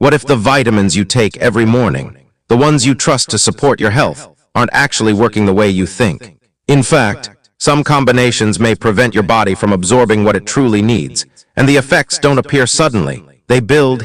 What if the vitamins you take every morning, the ones you trust to support your health, aren't actually working the way you think? In fact, some combinations may prevent your body from absorbing what it truly needs, and the effects don't appear suddenly. They build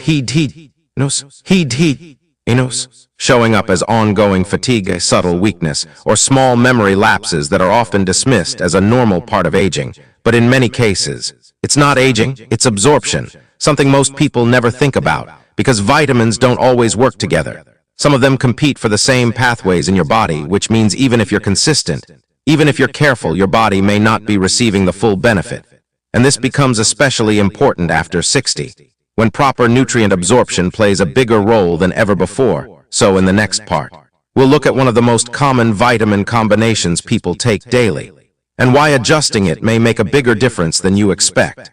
showing up as ongoing fatigue, a subtle weakness, or small memory lapses that are often dismissed as a normal part of aging. But in many cases, it's not aging, it's absorption, something most people never think about, because vitamins don't always work together. Some of them compete for the same pathways in your body, which means even if you're consistent, even if you're careful, your body may not be receiving the full benefit. And this becomes especially important after 60, when proper nutrient absorption plays a bigger role than ever before. So in the next part, we'll look at one of the most common vitamin combinations people take daily, and why adjusting it may make a bigger difference than you expect.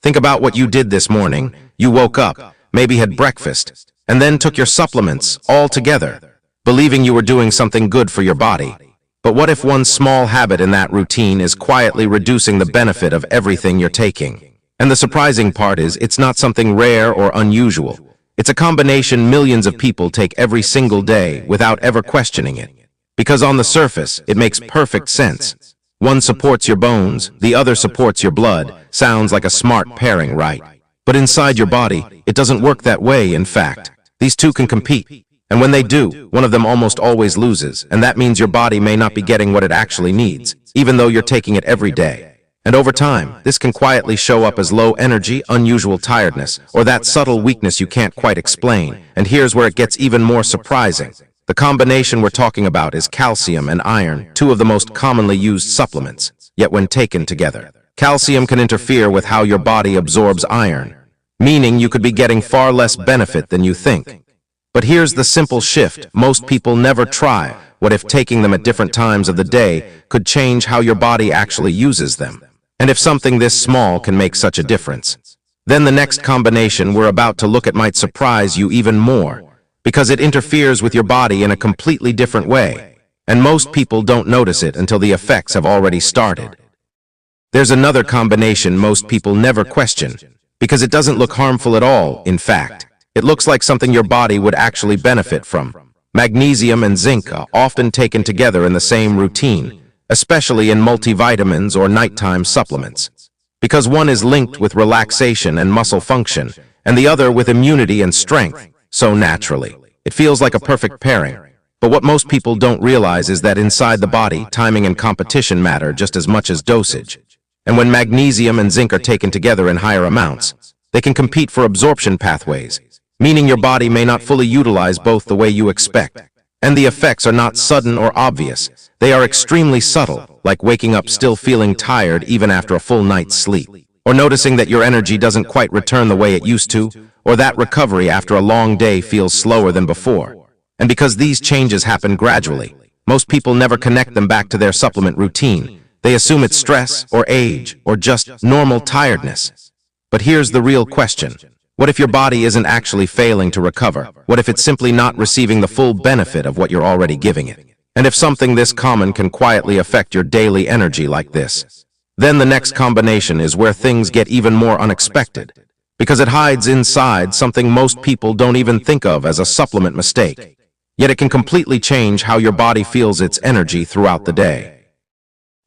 Think about what you did this morning. You woke up, maybe had breakfast, and then took your supplements all together, believing you were doing something good for your body. But what if one small habit in that routine is quietly reducing the benefit of everything you're taking? And the surprising part is, it's not something rare or unusual. It's a combination millions of people take every single day without ever questioning it. Because on the surface, it makes perfect sense. One supports your bones, the other supports your blood. Sounds like a smart pairing, right? But inside your body, it doesn't work that way. In fact, these two can compete. And when they do, one of them almost always loses, and that means your body may not be getting what it actually needs, even though you're taking it every day. And over time, this can quietly show up as low energy, unusual tiredness, or that subtle weakness you can't quite explain. And here's where it gets even more surprising. The combination we're talking about is calcium and iron, two of the most commonly used supplements. Yet when taken together, calcium can interfere with how your body absorbs iron, meaning you could be getting far less benefit than you think. But here's the simple shift most people never try. What if taking them at different times of the day could change how your body actually uses them? And if something this small can make such a difference, then the next combination we're about to look at might surprise you even more, because it interferes with your body in a completely different way, and most people don't notice it until the effects have already started. There's another combination most people never question, because it doesn't look harmful at all. In fact, it looks like something your body would actually benefit from. Magnesium and zinc are often taken together in the same routine, especially in multivitamins or nighttime supplements, because one is linked with relaxation and muscle function, and the other with immunity and strength. So naturally, it feels like a perfect pairing. But what most people don't realize is that inside the body, timing and competition matter just as much as dosage. And when magnesium and zinc are taken together in higher amounts, they can compete for absorption pathways, meaning your body may not fully utilize both the way you expect. And the effects are not sudden or obvious. They are extremely subtle, like waking up still feeling tired even after a full night's sleep, or noticing that your energy doesn't quite return the way it used to, or that recovery after a long day feels slower than before. And because these changes happen gradually, most people never connect them back to their supplement routine. They assume it's stress, or age, or just normal tiredness. But here's the real question. What if your body isn't actually failing to recover? What if it's simply not receiving the full benefit of what you're already giving it? And if something this common can quietly affect your daily energy like this, then the next combination is where things get even more unexpected, because it hides inside something most people don't even think of as a supplement mistake. Yet it can completely change how your body feels its energy throughout the day.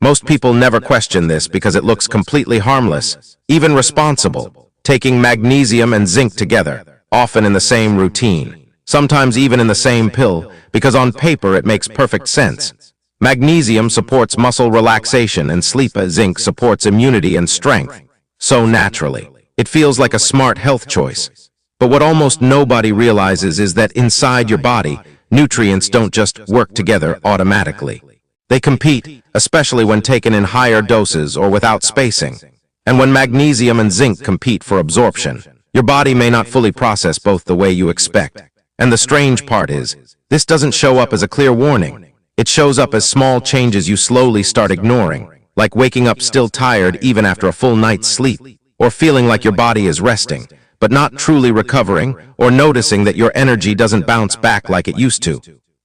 Most people never question this because it looks completely harmless, even responsible. Taking magnesium and zinc together, often in the same routine, sometimes even in the same pill, because on paper it makes perfect sense. Magnesium supports muscle relaxation and sleep. Zinc supports immunity and strength. So naturally, it feels like a smart health choice. But what almost nobody realizes is that inside your body, nutrients don't just work together automatically. They compete, especially when taken in higher doses or without spacing. And when magnesium and zinc compete for absorption, your body may not fully process both the way you expect. And the strange part is, this doesn't show up as a clear warning. It shows up as small changes you slowly start ignoring, like waking up still tired even after a full night's sleep, or feeling like your body is resting, but not truly recovering, or noticing that your energy doesn't bounce back like it used to.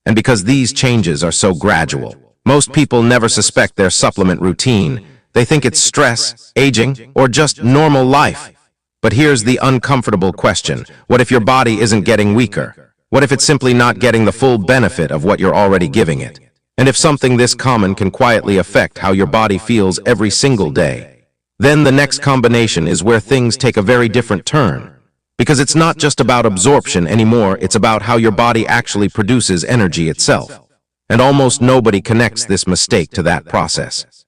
And because these changes are so gradual, most people never suspect their supplement routine. They think it's stress, aging, or just normal life. But here's the uncomfortable question. What if your body isn't getting weaker? What if it's simply not getting the full benefit of what you're already giving it? And if something this common can quietly affect how your body feels every single day? Then the next combination is where things take a very different turn. Because it's not just about absorption anymore, it's about how your body actually produces energy itself. And almost nobody connects this mistake to that process.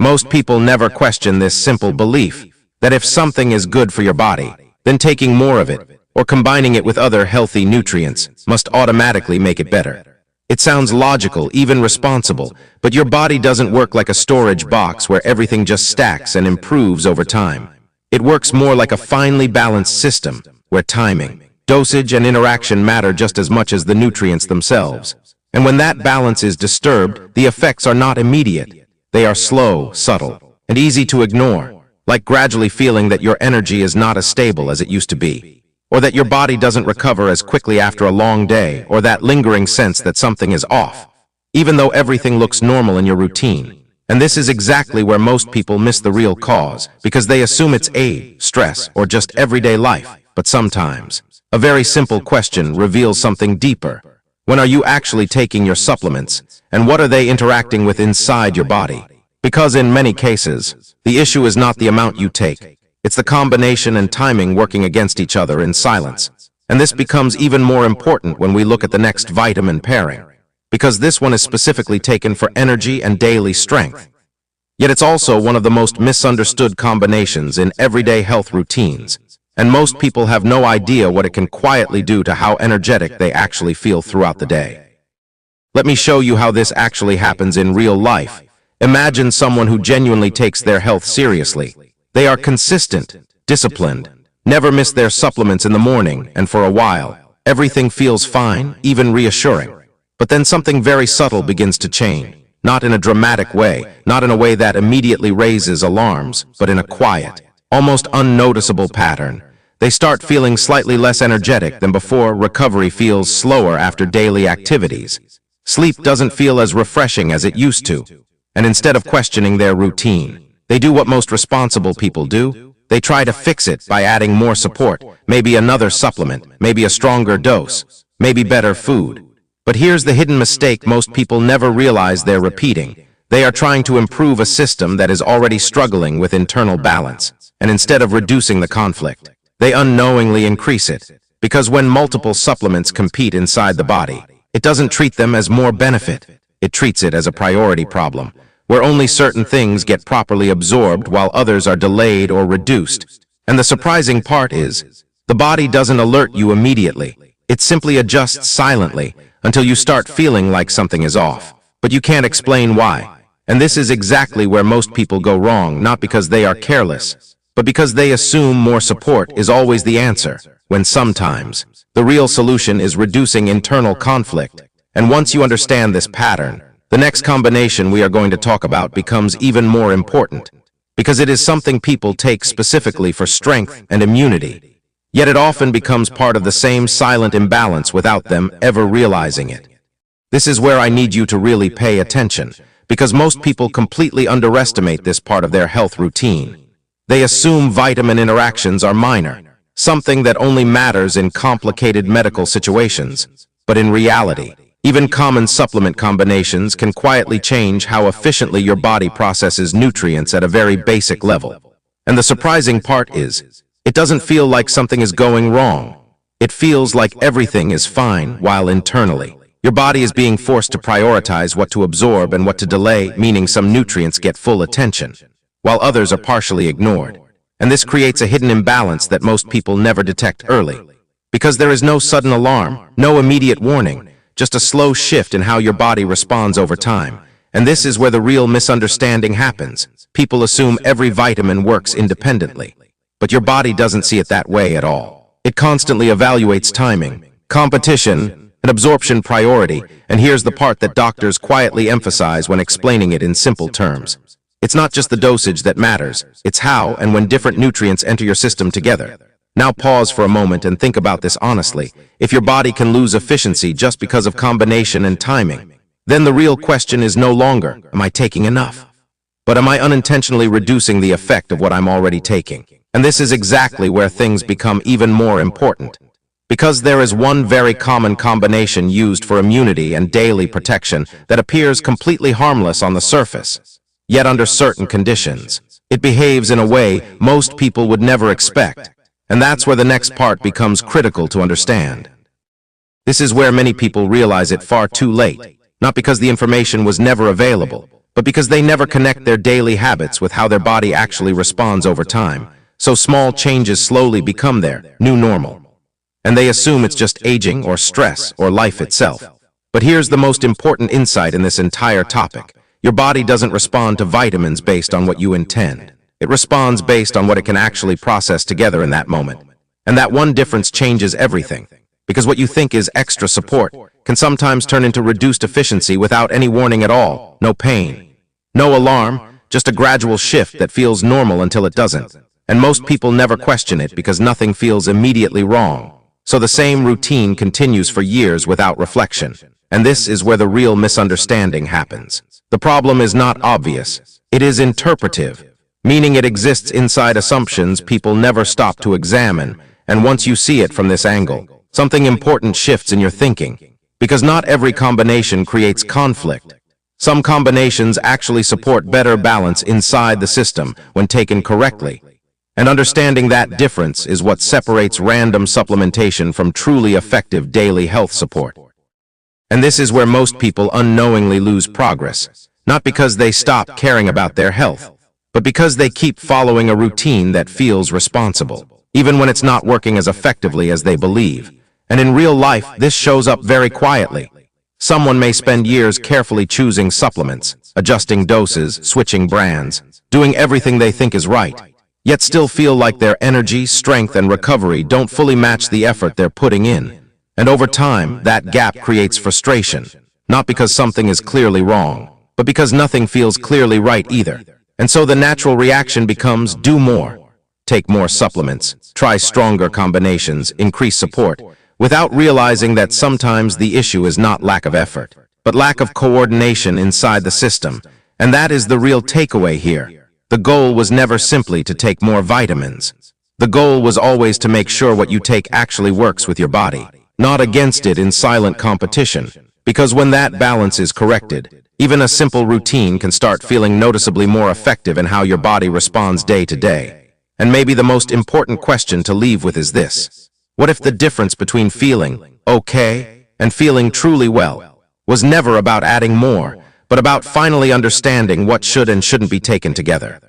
Most people never question this simple belief that if something is good for your body, then taking more of it, or combining it with other healthy nutrients, must automatically make it better. It sounds logical, even responsible, but your body doesn't work like a storage box where everything just stacks and improves over time. It works more like a finely balanced system, where timing, dosage, and interaction matter just as much as the nutrients themselves. And when that balance is disturbed, the effects are not immediate. They are slow, subtle, and easy to ignore, like gradually feeling that your energy is not as stable as it used to be, or that your body doesn't recover as quickly after a long day, or that lingering sense that something is off, even though everything looks normal in your routine. And this is exactly where most people miss the real cause, because they assume it's age, stress, or just everyday life. But sometimes, a very simple question reveals something deeper. When are you actually taking your supplements, and what are they interacting with inside your body? Because in many cases, the issue is not the amount you take. It's the combination and timing working against each other in silence. And this becomes even more important when we look at the next vitamin pairing, because this one is specifically taken for energy and daily strength. Yet it's also one of the most misunderstood combinations in everyday health routines, and most people have no idea what it can quietly do to how energetic they actually feel throughout the day. Let me show you how this actually happens in real life. Imagine someone who genuinely takes their health seriously. They are consistent, disciplined, never miss their supplements in the morning, and for a while, everything feels fine, even reassuring. But then something very subtle begins to change, not in a dramatic way, not in a way that immediately raises alarms, but in a quiet, almost unnoticeable pattern. They start feeling slightly less energetic than before. Recovery feels slower after daily activities. Sleep doesn't feel as refreshing as it used to. And instead of questioning their routine, they do what most responsible people do. They try to fix it by adding more support, maybe another supplement, maybe a stronger dose, maybe better food. But here's the hidden mistake most people never realize they're repeating. They are trying to improve a system that is already struggling with internal balance. And instead of reducing the conflict, they unknowingly increase it. Because when multiple supplements compete inside the body, it doesn't treat them as more benefit. It treats it as a priority problem, where only certain things get properly absorbed while others are delayed or reduced. And the surprising part is, the body doesn't alert you immediately. It simply adjusts silently until you start feeling like something is off. But you can't explain why. And this is exactly where most people go wrong, not because they are careless, but because they assume more support is always the answer, when sometimes the real solution is reducing internal conflict. And once you understand this pattern, the next combination we are going to talk about becomes even more important, because it is something people take specifically for strength and immunity. Yet it often becomes part of the same silent imbalance without them ever realizing it. This is where I need you to really pay attention, because most people completely underestimate this part of their health routine. They assume vitamin interactions are minor, something that only matters in complicated medical situations. But in reality, even common supplement combinations can quietly change how efficiently your body processes nutrients at a very basic level. And the surprising part is, it doesn't feel like something is going wrong. It feels like everything is fine, while internally, your body is being forced to prioritize what to absorb and what to delay, meaning some nutrients get full attention, while others are partially ignored. And this creates a hidden imbalance that most people never detect early. Because there is no sudden alarm, no immediate warning, just a slow shift in how your body responds over time. And this is where the real misunderstanding happens. People assume every vitamin works independently. But your body doesn't see it that way at all. It constantly evaluates timing, competition, and absorption priority. And here's the part that doctors quietly emphasize when explaining it in simple terms. It's not just the dosage that matters, it's how and when different nutrients enter your system together. Now pause for a moment and think about this honestly. If your body can lose efficiency just because of combination and timing, then the real question is no longer, am I taking enough? But am I unintentionally reducing the effect of what I'm already taking? And this is exactly where things become even more important. Because there is one very common combination used for immunity and daily protection that appears completely harmless on the surface. Yet under certain conditions, it behaves in a way most people would never expect. And that's where the next part becomes critical to understand. This is where many people realize it far too late, not because the information was never available, but because they never connect their daily habits with how their body actually responds over time. So small changes slowly become their new normal. And they assume it's just aging or stress or life itself. But here's the most important insight in this entire topic. Your body doesn't respond to vitamins based on what you intend. It responds based on what it can actually process together in that moment. And that one difference changes everything. Because what you think is extra support can sometimes turn into reduced efficiency without any warning at all. No pain, no alarm, just a gradual shift that feels normal until it doesn't. And most people never question it because nothing feels immediately wrong. So the same routine continues for years without reflection. And this is where the real misunderstanding happens. The problem is not obvious. It is interpretive, meaning it exists inside assumptions people never stop to examine. And once you see it from this angle, something important shifts in your thinking. Because not every combination creates conflict. Some combinations actually support better balance inside the system when taken correctly. And understanding that difference is what separates random supplementation from truly effective daily health support. And this is where most people unknowingly lose progress, not because they stop caring about their health, but because they keep following a routine that feels responsible, even when it's not working as effectively as they believe. And in real life, this shows up very quietly. Someone may spend years carefully choosing supplements, adjusting doses, switching brands, doing everything they think is right, yet still feel like their energy, strength, and recovery don't fully match the effort they're putting in. And over time, that gap creates frustration, not because something is clearly wrong, but because nothing feels clearly right either. And so the natural reaction becomes do more, take more supplements, try stronger combinations, increase support, without realizing that sometimes the issue is not lack of effort, but lack of coordination inside the system. And that is the real takeaway here. The goal was never simply to take more vitamins. The goal was always to make sure what you take actually works with your body, not against it in silent competition. Because when that balance is corrected, even a simple routine can start feeling noticeably more effective in how your body responds day to day. And maybe the most important question to leave with is this. What if the difference between feeling okay and feeling truly well was never about adding more, but about finally understanding what should and shouldn't be taken together?